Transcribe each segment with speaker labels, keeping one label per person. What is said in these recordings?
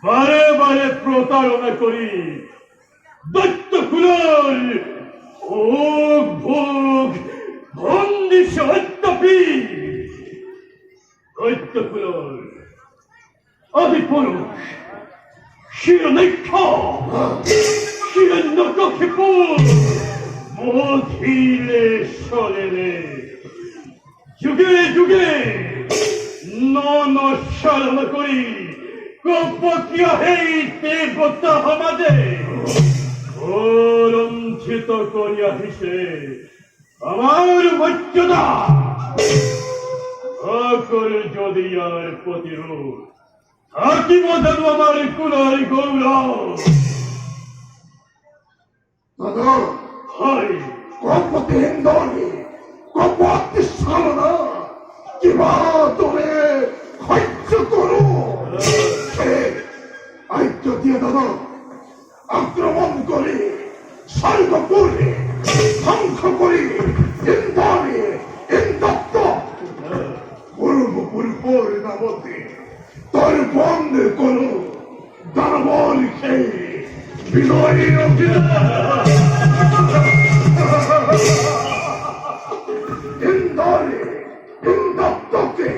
Speaker 1: বারে বারে প্রতারণা করি দৈত্যকুলের ভোগ ভোগ বন্দি সত্যপি দৈত্যকুলের আদিপুরুষ শিরনিক্ষ শিরণ্যকশিপু মধিলে সরেলে যুগে যুগে নশরণ করি কপকিয়া হেই দেবতা আমাদের রঞ্জিত করিয়া হিসে আমার মর্যাদা সকল যদি আর প্রতিরোধ থাকিব যেন আমার কুলার গৌরব
Speaker 2: দাদা
Speaker 1: হয়
Speaker 2: কপতি হিন্দনী কপতি সামনা কিবা তুমি সহ্য করো আইত্য দিয়ে দাদা আক্রমণ করি স্বর্গপুরে ধ্বংস করি ইন্দ্রী ইন্দ্রত্ব পূর্বপুর পরিণামতে তোর বন্ধ করো দানবল খেয়ে বিনয়ী ইন্দ্রী ইন্দ্রত্বকে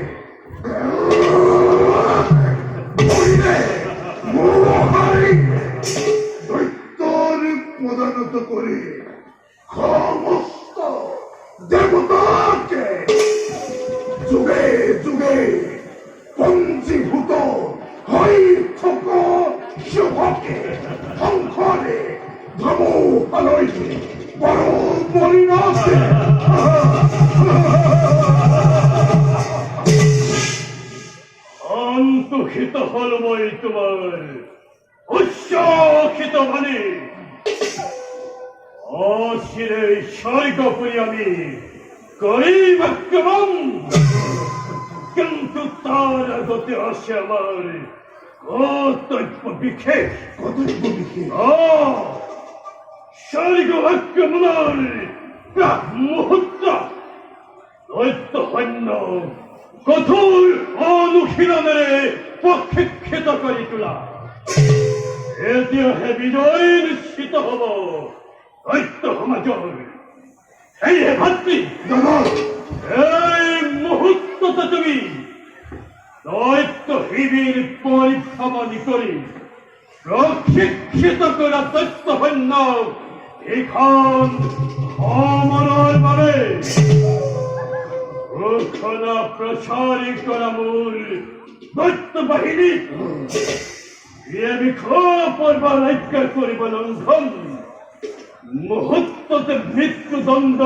Speaker 2: দৈত্যর প্রধানত করে সমস্ত দেবতাকে যুগে যুগে পঞ্জীভূত হই থক শুভকে সংখ্যরে ধর্ম আলোইকে বড় পরিণামে
Speaker 1: অন্তহিত হল মই তোমার উচ্চখিত মানে অশিরে স্বর্গপুরী আমি করি আক্রমণ কিন্তু তার আগতে আসে আমার কর্তব্য বিশেষ স্বর্গ আক্রমণের প্রাক মুহূর্ত দৈত্য সৈন্য কঠোর অনুশীলনের প্রক্ষিপ্ত কৰি তোলা এতিয়াহে বিজয় নিশ্চিত হব দৈত্য সমাজৰ সেয়ে ভাতৃ এই মুহূৰ্ততে তুমি দৈত্য শিবিৰ পৰিভ্ৰমণী কৰি প্ৰশিক্ষিত কৰা দৈত্য সৈন্য এইখন ভ্ৰমণৰ বাবে ঘোষণা প্রসারী করা মূল দৈত্য বাহিনী এ বিক্ষোভ পর্ব রক্ষা করিব লঙ্ঘন মুহূর্ততে মৃত্যুদণ্ড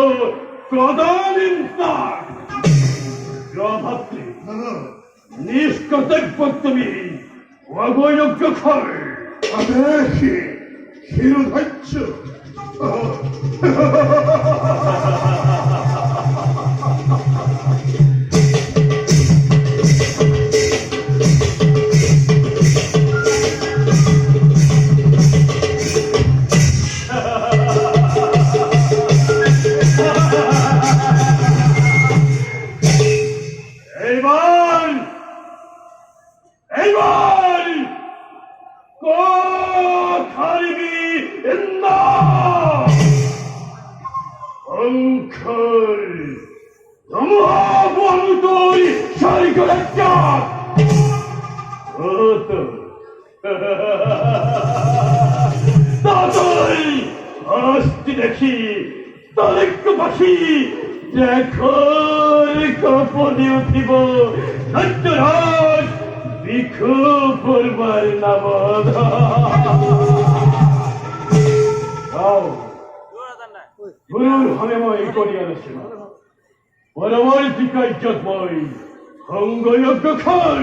Speaker 1: প্রদানিন্তা ভাতৃ নিষ্কর্তব্য তুমি অবয়োগ্য খর
Speaker 2: আদেশি শিরোধার্য
Speaker 1: এইবার এইবার কোথারিবি না অঙ্কর তোমার সারি করে চাপ তাই আসতে দেখি তারেক পাখি দেখো কপনে উঠিব সত্যরাজ বিক্ষু পূর্বার নাম গুরুর হমেময় করিয়া রচনা পরবর্তী কার্যময় অঙ্গযজ্ঞ খল